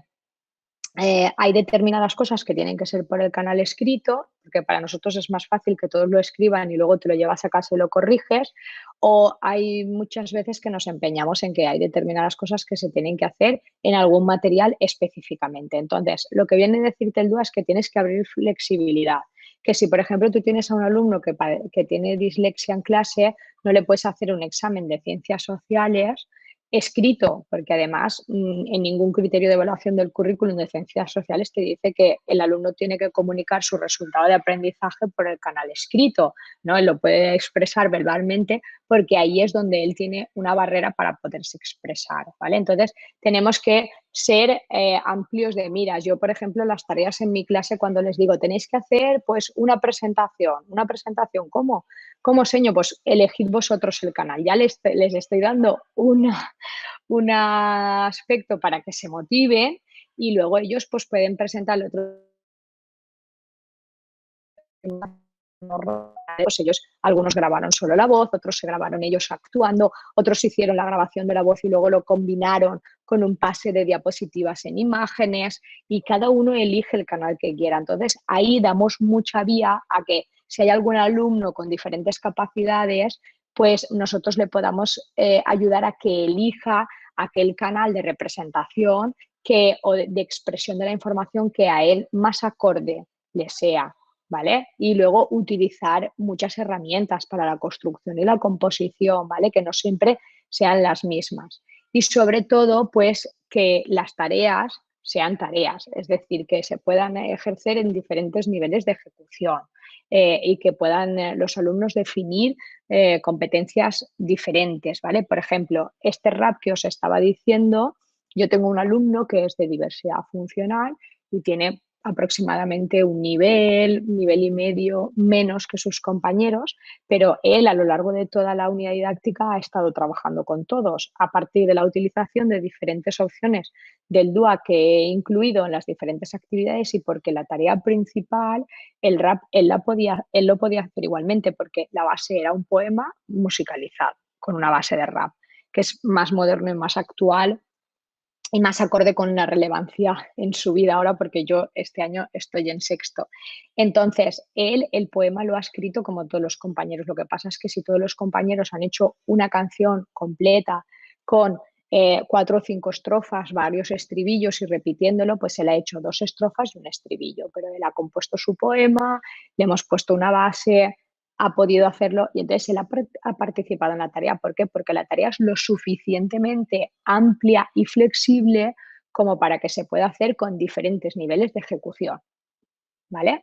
hay determinadas cosas que tienen que ser por el canal escrito, porque para nosotros es más fácil que todos lo escriban y luego te lo llevas a casa y lo corriges, o hay muchas veces que nos empeñamos en que hay determinadas cosas que se tienen que hacer en algún material específicamente. Entonces, lo que viene a decirte el DUA es que tienes que abrir flexibilidad, que si, por ejemplo, tú tienes a un alumno que tiene dislexia en clase, no le puedes hacer un examen de ciencias sociales escrito, porque además en ningún criterio de evaluación del currículum de ciencias sociales te dice que el alumno tiene que comunicar su resultado de aprendizaje por el canal escrito, ¿no? Él lo puede expresar verbalmente porque ahí es donde él tiene una barrera para poderse expresar, ¿vale? Entonces tenemos que ser amplios de miras. Yo, por ejemplo, las tareas en mi clase, cuando les digo, tenéis que hacer pues una presentación, ¿cómo? ¿Cómo, señor? Pues elegid vosotros el canal. Ya les estoy dando un aspecto para que se motiven y luego ellos pues pueden presentar el otro pues ellos, algunos grabaron solo la voz, otros se grabaron ellos actuando, otros hicieron la grabación de la voz y luego lo combinaron con un pase de diapositivas en imágenes y cada uno elige el canal que quiera. Entonces, ahí damos mucha vía a que si hay algún alumno con diferentes capacidades, pues nosotros le podamos ayudar a que elija aquel canal de representación o de expresión de la información que a él más acorde le sea. ¿Vale? Y luego utilizar muchas herramientas para la construcción y la composición, ¿vale? Que no siempre sean las mismas. Y sobre todo, pues que las tareas sean tareas, es decir, que se puedan ejercer en diferentes niveles de ejecución y que puedan los alumnos definir competencias diferentes, ¿vale? Por ejemplo, este RAP que os estaba diciendo, yo tengo un alumno que es de diversidad funcional y tiene aproximadamente un nivel y medio menos que sus compañeros, pero él a lo largo de toda la unidad didáctica ha estado trabajando con todos a partir de la utilización de diferentes opciones del DUA que he incluido en las diferentes actividades y porque la tarea principal, el RAP, él lo podía hacer igualmente porque la base era un poema musicalizado con una base de RAP, que es más moderno y más actual y más acorde con la relevancia en su vida ahora, porque yo este año estoy en sexto. Entonces, él el poema lo ha escrito como todos los compañeros. Lo que pasa es que si todos los compañeros han hecho una canción completa con 4 o 5 estrofas, varios estribillos y repitiéndolo, pues él ha hecho 2 estrofas y un estribillo, pero él ha compuesto su poema, le hemos puesto una base, ha podido hacerlo y entonces él ha participado en la tarea. ¿Por qué? Porque la tarea es lo suficientemente amplia y flexible como para que se pueda hacer con diferentes niveles de ejecución. ¿Vale?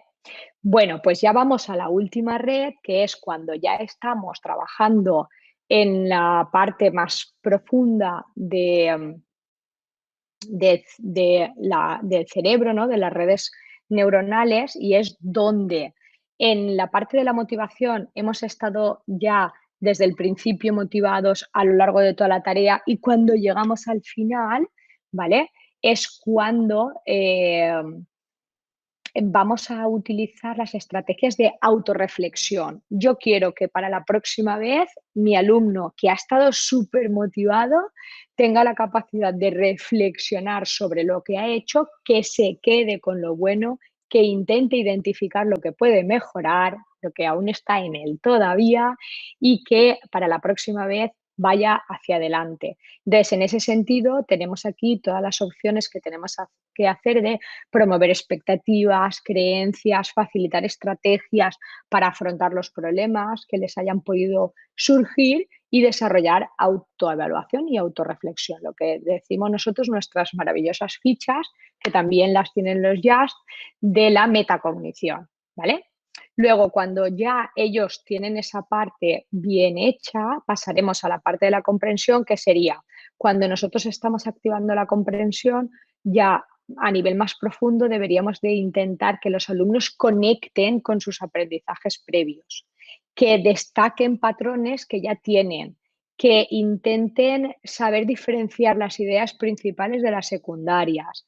Bueno, pues ya vamos a la última red, que es cuando ya estamos trabajando en la parte más profunda del cerebro, ¿no? De las redes neuronales, y es donde en la parte de la motivación hemos estado ya desde el principio motivados a lo largo de toda la tarea y cuando llegamos al final, ¿vale? Es cuando vamos a utilizar las estrategias de autorreflexión. Yo quiero que para la próxima vez mi alumno que ha estado súper motivado tenga la capacidad de reflexionar sobre lo que ha hecho, que se quede con lo bueno, que intente identificar lo que puede mejorar, lo que aún está en él todavía y que para la próxima vez vaya hacia adelante. Entonces, en ese sentido, tenemos aquí todas las opciones que tenemos que hacer de promover expectativas, creencias, facilitar estrategias para afrontar los problemas que les hayan podido surgir y desarrollar autoevaluación y autorreflexión, lo que decimos nosotros nuestras maravillosas fichas, que también las tienen los JAST, de la metacognición, ¿vale? Luego, cuando ya ellos tienen esa parte bien hecha, pasaremos a la parte de la comprensión, que sería cuando nosotros estamos activando la comprensión, ya a nivel más profundo deberíamos de intentar que los alumnos conecten con sus aprendizajes previos, que destaquen patrones que ya tienen, que intenten saber diferenciar las ideas principales de las secundarias,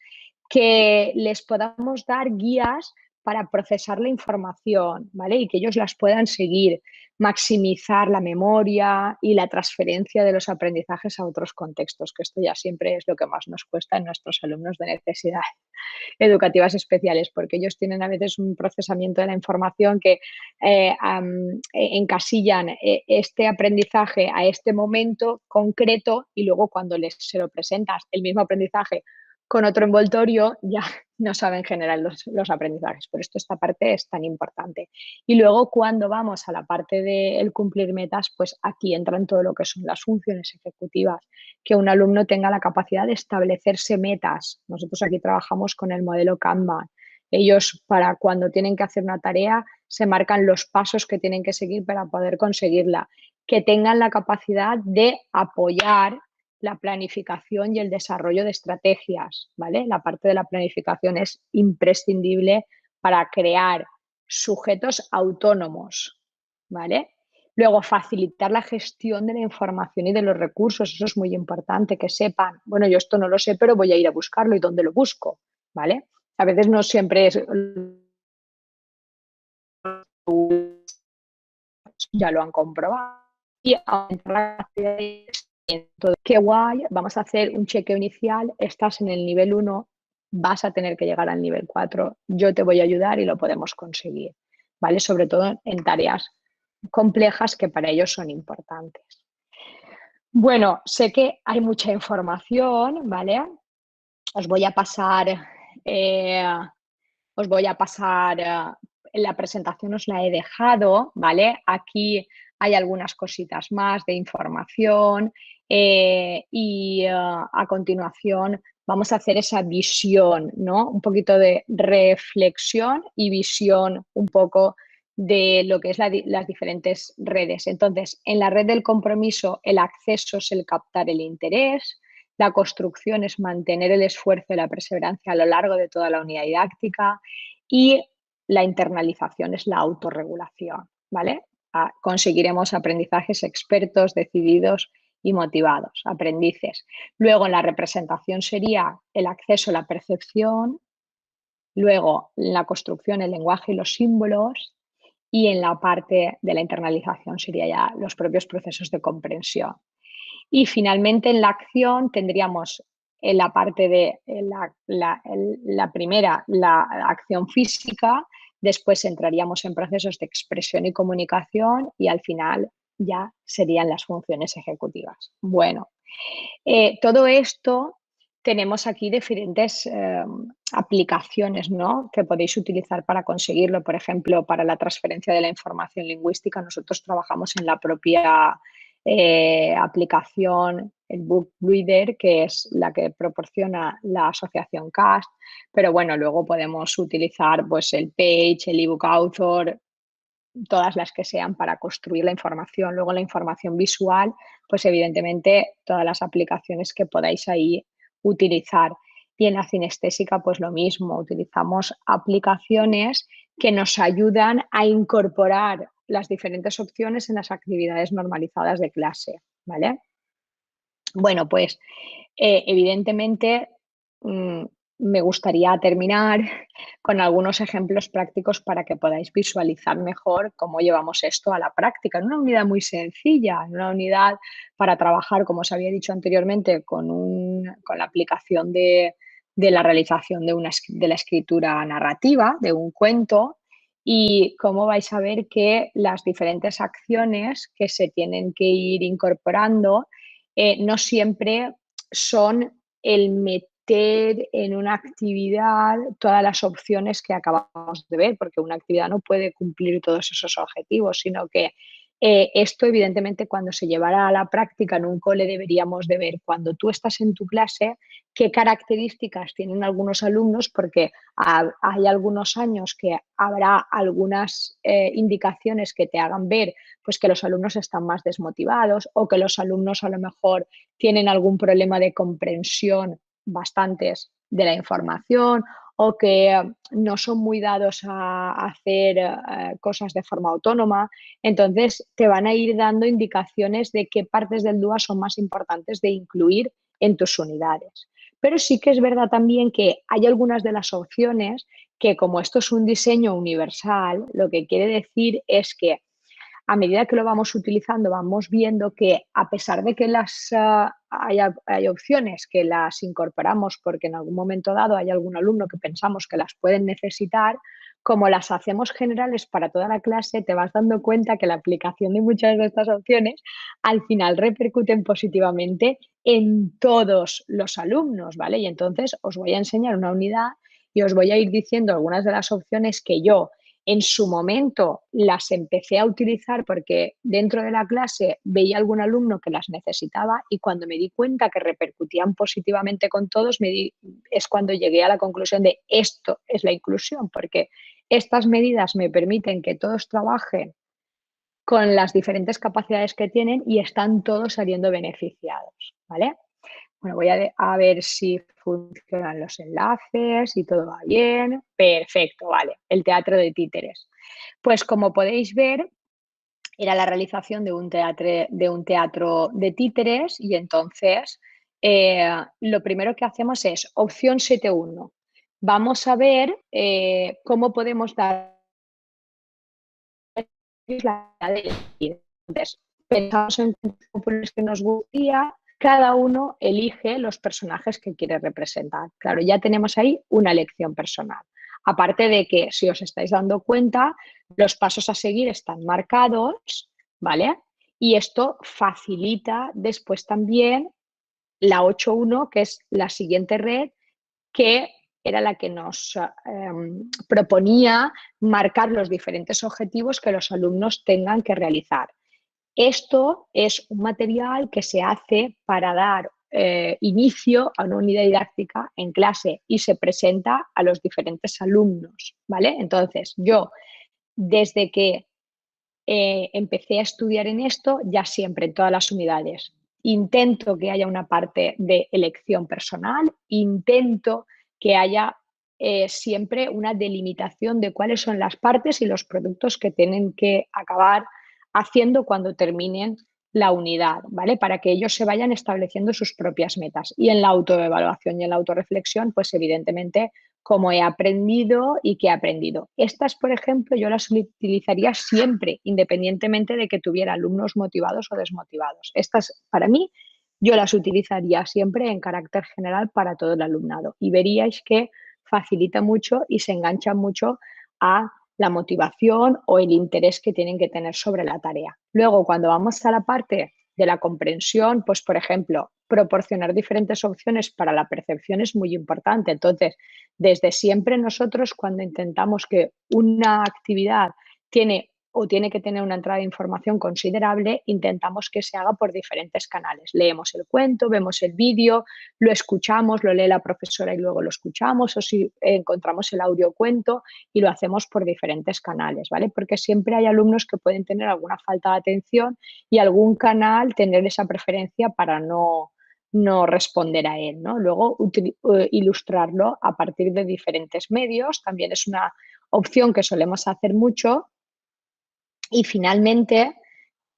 que les podamos dar guías para procesar la información, ¿vale? Y que ellos las puedan seguir, maximizar la memoria y la transferencia de los aprendizajes a otros contextos, que esto ya siempre es lo que más nos cuesta en nuestros alumnos de necesidades educativas especiales, porque ellos tienen a veces un procesamiento de la información que encasillan este aprendizaje a este momento concreto y luego cuando se lo presentas el mismo aprendizaje con otro envoltorio, ya no saben generar los aprendizajes. Por esto esta parte es tan importante. Y luego cuando vamos a la parte del cumplir metas, pues aquí entran todo lo que son las funciones ejecutivas, que un alumno tenga la capacidad de establecerse metas. Nosotros aquí trabajamos con el modelo Kanban. Ellos para cuando tienen que hacer una tarea se marcan los pasos que tienen que seguir para poder conseguirla, que tengan la capacidad de apoyar la planificación y el desarrollo de estrategias, ¿vale? La parte de la planificación es imprescindible para crear sujetos autónomos, ¿vale? Luego, facilitar la gestión de la información y de los recursos, eso es muy importante, que sepan, bueno, yo esto no lo sé, pero voy a ir a buscarlo y dónde lo busco, ¿vale? A veces no siempre es ya lo han comprobado. Y aumentar la capacidad de entonces, qué guay, vamos a hacer un chequeo inicial, estás en el nivel 1, vas a tener que llegar al nivel 4, yo te voy a ayudar y lo podemos conseguir, ¿vale? Sobre todo en tareas complejas que para ellos son importantes. Bueno, sé que hay mucha información, ¿vale? Os voy a pasar, en la presentación os la he dejado, ¿vale? Aquí hay algunas cositas más de información y a continuación vamos a hacer esa visión, ¿no? Un poquito de reflexión y visión un poco de lo que es las diferentes redes. Entonces, en la red del compromiso, el acceso es el captar el interés, la construcción es mantener el esfuerzo y la perseverancia a lo largo de toda la unidad didáctica y la internalización es la autorregulación, ¿vale? Conseguiremos aprendizajes expertos, decididos y motivados, aprendices. Luego, en la representación sería el acceso a la percepción, luego la construcción, el lenguaje y los símbolos, y en la parte de la internalización sería ya los propios procesos de comprensión. Y finalmente en la acción tendríamos en la parte de la primera, la acción física, después entraríamos en procesos de expresión y comunicación y al final ya serían las funciones ejecutivas. Bueno, todo esto tenemos aquí diferentes aplicaciones, ¿no?, que podéis utilizar para conseguirlo. Por ejemplo, para la transferencia de la información lingüística, nosotros trabajamos en la propia aplicación, el Book Reader, que es la que proporciona la asociación CAST, pero bueno, luego podemos utilizar pues, el Page, el eBook Author, todas las que sean para construir la información. Luego la información visual, pues evidentemente todas las aplicaciones que podáis ahí utilizar. Y en la cinestésica, pues lo mismo, utilizamos aplicaciones que nos ayudan a incorporar las diferentes opciones en las actividades normalizadas de clase, ¿vale? Bueno, pues evidentemente me gustaría terminar con algunos ejemplos prácticos para que podáis visualizar mejor cómo llevamos esto a la práctica, en una unidad muy sencilla, en una unidad para trabajar, como os había dicho anteriormente, con la aplicación de la realización de la escritura narrativa, de un cuento, y cómo vais a ver que las diferentes acciones que se tienen que ir incorporando no siempre son el meter en una actividad todas las opciones que acabamos de ver, porque una actividad no puede cumplir todos esos objetivos, sino que esto evidentemente cuando se llevará a la práctica en un cole deberíamos de ver cuando tú estás en tu clase qué características tienen algunos alumnos, porque hay algunos años que habrá algunas indicaciones que te hagan ver pues que los alumnos están más desmotivados o que los alumnos a lo mejor tienen algún problema de comprensión bastantes de la información o que no son muy dados a hacer cosas de forma autónoma. Entonces, te van a ir dando indicaciones de qué partes del DUA son más importantes de incluir en tus unidades. Pero sí que es verdad también que hay algunas de las opciones que, como esto es un diseño universal, lo que quiere decir es que a medida que lo vamos utilizando, vamos viendo que a pesar de que hay opciones que las incorporamos porque en algún momento dado hay algún alumno que pensamos que las pueden necesitar, como las hacemos generales para toda la clase, te vas dando cuenta que la aplicación de muchas de estas opciones al final repercuten positivamente en todos los alumnos, ¿vale? Y entonces os voy a enseñar una unidad y os voy a ir diciendo algunas de las opciones que yo en su momento las empecé a utilizar porque dentro de la clase veía algún alumno que las necesitaba y cuando me di cuenta que repercutían positivamente con todos, es cuando llegué a la conclusión de esto es la inclusión, porque estas medidas me permiten que todos trabajen con las diferentes capacidades que tienen y están todos saliendo beneficiados, ¿vale? Bueno, voy a ver si funcionan los enlaces y todo va bien. Perfecto, vale. El teatro de títeres. Pues como podéis ver, era la realización de un teatro de títeres y entonces lo primero que hacemos es opción 7.1. Vamos a ver cómo podemos dar es la de elegir. Entonces, pensamos en cuentos que nos gustaría, cada uno elige los personajes que quiere representar. Claro, ya tenemos ahí una elección personal. Aparte de que, si os estáis dando cuenta, los pasos a seguir están marcados, ¿vale? Y esto facilita después también la 8.1, que es la siguiente red, que era la que nos proponía marcar los diferentes objetivos que los alumnos tengan que realizar. Esto es un material que se hace para dar inicio a una unidad didáctica en clase y se presenta a los diferentes alumnos, ¿vale? Entonces, yo, desde que empecé a estudiar en esto, ya siempre en todas las unidades, intento que haya una parte de elección personal, intento que haya siempre una delimitación de cuáles son las partes y los productos que tienen que acabar haciendo cuando terminen la unidad, ¿vale? Para que ellos se vayan estableciendo sus propias metas. Y en la autoevaluación y en la autorreflexión, pues evidentemente, cómo he aprendido y qué he aprendido. Estas, por ejemplo, yo las utilizaría siempre, independientemente de que tuviera alumnos motivados o desmotivados. Estas, para mí, yo las utilizaría siempre en carácter general para todo el alumnado y veríais que facilita mucho y se engancha mucho a la motivación o el interés que tienen que tener sobre la tarea. Luego, cuando vamos a la parte de la comprensión, pues, por ejemplo, proporcionar diferentes opciones para la percepción es muy importante. Entonces, desde siempre nosotros, cuando intentamos que una actividad tiene que tener una entrada de información considerable, intentamos que se haga por diferentes canales. Leemos el cuento, vemos el vídeo, lo escuchamos, lo lee la profesora y luego lo escuchamos, o si encontramos el audiocuento y lo hacemos por diferentes canales, ¿vale? Porque siempre hay alumnos que pueden tener alguna falta de atención y algún canal tener esa preferencia para no responder a él, ¿no? Luego, ilustrarlo a partir de diferentes medios también es una opción que solemos hacer mucho. Y finalmente,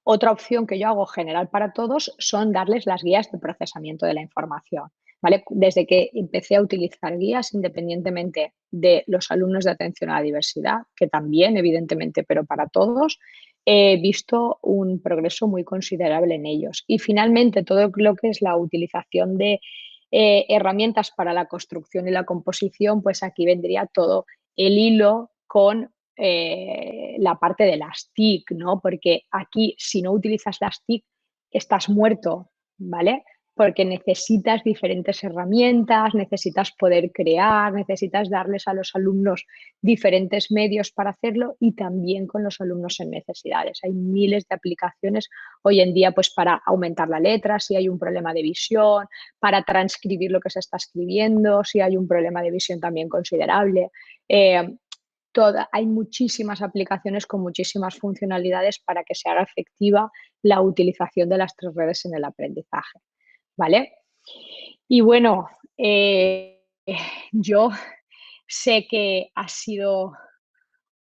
otra opción que yo hago general para todos son darles las guías de procesamiento de la información, ¿vale? Desde que empecé a utilizar guías, independientemente de los alumnos de atención a la diversidad, que también, evidentemente, pero para todos, he visto un progreso muy considerable en ellos. Y finalmente, todo lo que es la utilización de herramientas para la construcción y la composición, pues aquí vendría todo el hilo con la parte de las TIC, ¿no? Porque aquí, si no utilizas las TIC, estás muerto, ¿vale? Porque necesitas diferentes herramientas, necesitas poder crear, necesitas darles a los alumnos diferentes medios para hacerlo y también con los alumnos en necesidades. Hay miles de aplicaciones hoy en día, pues, para aumentar la letra, si hay un problema de visión, para transcribir lo que se está escribiendo, si hay un problema de visión también considerable. Hay muchísimas aplicaciones con muchísimas funcionalidades para que se haga efectiva la utilización de las 3 redes en el aprendizaje, ¿vale? Y bueno, yo sé que ha sido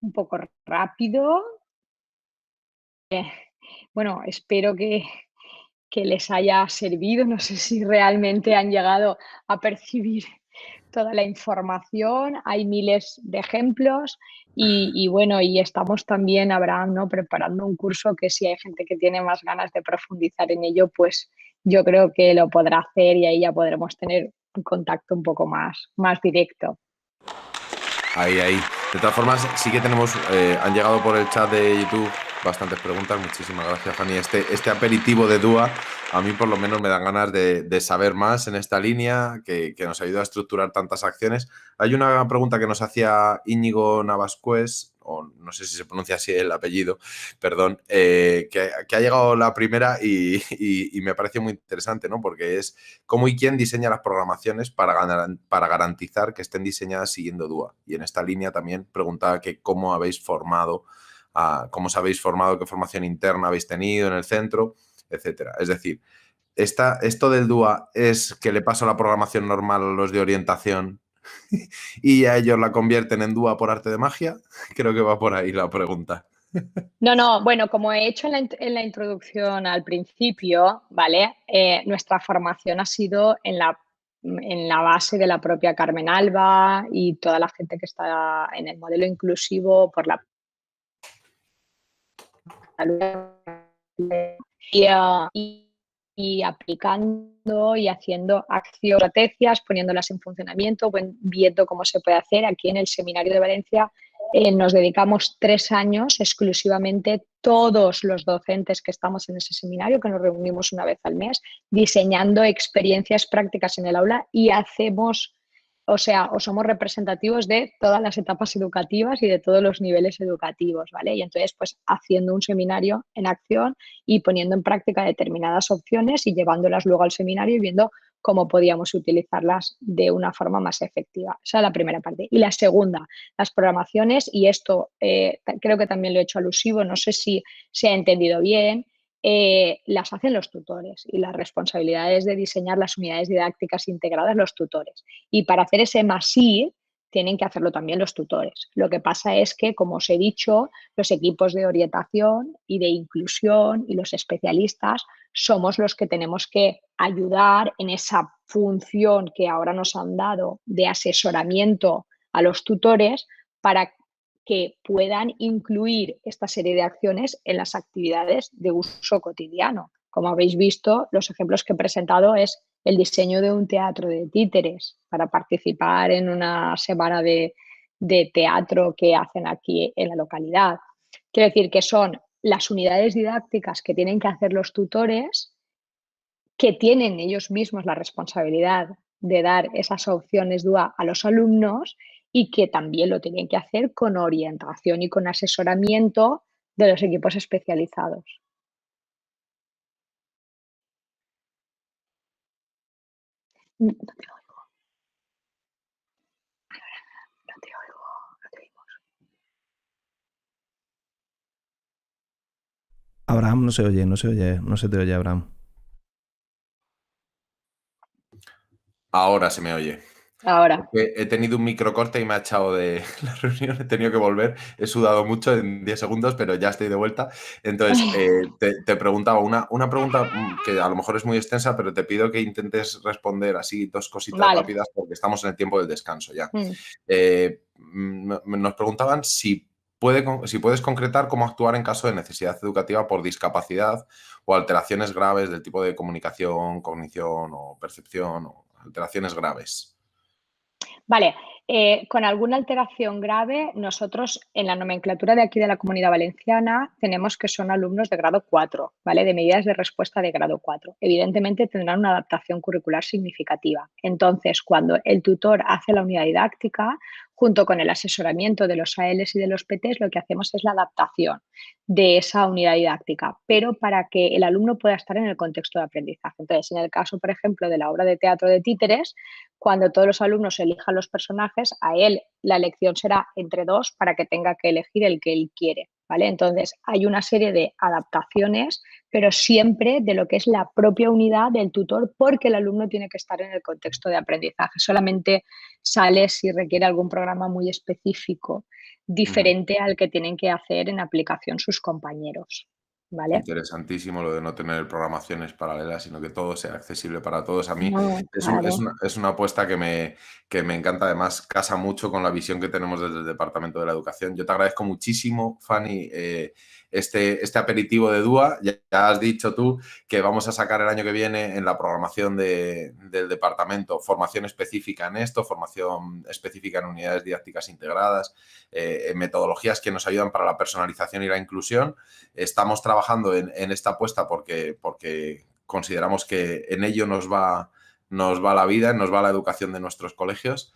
un poco rápido. Bueno, espero que les haya servido. No sé si realmente han llegado a percibir toda la información. Hay miles de ejemplos y bueno, y estamos también, Abraham, ¿no?, preparando un curso que si hay gente que tiene más ganas de profundizar en ello, pues yo creo que lo podrá hacer y ahí ya podremos tener un contacto un poco más directo. Ahí, ahí. De todas formas, sí que tenemos, han llegado por el chat de YouTube bastantes preguntas. Muchísimas gracias, Fanny. Este aperitivo de DUA, a mí por lo menos me dan ganas de saber más en esta línea, que nos ayuda a estructurar tantas acciones. Hay una pregunta que nos hacía Íñigo Navascués, o no sé si se pronuncia así el apellido, perdón, que ha llegado la primera y me parece muy interesante, ¿no? Porque es cómo y quién diseña las programaciones para garantizar que estén diseñadas siguiendo DUA. Y en esta línea también preguntaba que cómo habéis formado, cómo os habéis formado, qué formación interna habéis tenido en el centro, etcétera. Es decir, esto del DUA es que le paso la programación normal a los de orientación y a ellos la convierten en DUA por arte de magia. Creo que va por ahí la pregunta. No, bueno, como he hecho en la introducción al principio, ¿vale? Nuestra formación ha sido en la base de la propia Carmen Alba y toda la gente que está en el modelo inclusivo por la y, y aplicando y haciendo acciones, estrategias, poniéndolas en funcionamiento, viendo cómo se puede hacer. Aquí en el Seminario de Valencia nos dedicamos 3 años exclusivamente todos los docentes que estamos en ese seminario, que nos reunimos una vez al mes, diseñando experiencias prácticas en el aula y hacemos, o sea, o somos representativos de todas las etapas educativas y de todos los niveles educativos, ¿vale? Y entonces, pues haciendo un seminario en acción y poniendo en práctica determinadas opciones y llevándolas luego al seminario y viendo cómo podíamos utilizarlas de una forma más efectiva. Esa es la primera parte. Y la segunda, las programaciones, y esto creo que también lo he hecho alusivo, no sé si se ha entendido bien, las hacen los tutores y las responsabilidades de diseñar las unidades didácticas integradas los tutores. Y para hacer ese +I tienen que hacerlo también los tutores. Lo que pasa es que, como os he dicho, los equipos de orientación y de inclusión y los especialistas somos los que tenemos que ayudar en esa función que ahora nos han dado de asesoramiento a los tutores para que puedan incluir esta serie de acciones en las actividades de uso cotidiano. Como habéis visto, los ejemplos que he presentado es el diseño de un teatro de títeres para participar en una semana de teatro que hacen aquí en la localidad. Quiero decir que son las unidades didácticas que tienen que hacer los tutores, que tienen ellos mismos la responsabilidad de dar esas opciones DUA a los alumnos y que también lo tienen que hacer con orientación y con asesoramiento de los equipos especializados. No te oigo, no te oigo, no te oigo. Abraham no se oye, no se oye, no se te oye, Abraham. Ahora se me oye. Ahora. He tenido un microcorte y me ha echado de la reunión, he tenido que volver, he sudado mucho en 10 segundos, pero ya estoy de vuelta. Entonces, te preguntaba una pregunta que a lo mejor es muy extensa, pero te pido que intentes responder así 2 cositas Vale. rápidas porque estamos en el tiempo del descanso ya. Mm. Nos preguntaban si puedes concretar cómo actuar en caso de necesidad educativa por discapacidad o alteraciones graves del tipo de comunicación, cognición o percepción o alteraciones graves. Vale, con alguna alteración grave, nosotros en la nomenclatura de aquí de la Comunidad Valenciana tenemos que son alumnos de grado 4, ¿vale? De medidas de respuesta de grado 4. Evidentemente tendrán una adaptación curricular significativa. Entonces, cuando el tutor hace la unidad didáctica, junto con el asesoramiento de los ALs y de los PTs, lo que hacemos es la adaptación de esa unidad didáctica, pero para que el alumno pueda estar en el contexto de aprendizaje. Entonces, en el caso, por ejemplo, de la obra de teatro de títeres, cuando todos los alumnos elijan los personajes, a él la elección será entre 2 para que tenga que elegir el que él quiere, ¿vale? Entonces, hay una serie de adaptaciones, pero siempre de lo que es la propia unidad del tutor, porque el alumno tiene que estar en el contexto de aprendizaje. Solamente sale si requiere algún programa muy específico, diferente al que tienen que hacer en aplicación sus compañeros, ¿vale? Interesantísimo lo de no tener programaciones paralelas, sino que todo sea accesible para todos. A mí No, claro. es una apuesta que me encanta, además casa mucho con la visión que tenemos desde el Departamento de la Educación. Yo te agradezco muchísimo, Fanny, este aperitivo de DUA. Ya has dicho tú que vamos a sacar el año que viene en la programación del departamento formación específica en esto, formación específica en unidades didácticas integradas, en metodologías que nos ayudan para la personalización y la inclusión. Estamos trabajando en esta apuesta porque consideramos que en ello nos va la vida, nos va la educación de nuestros colegios.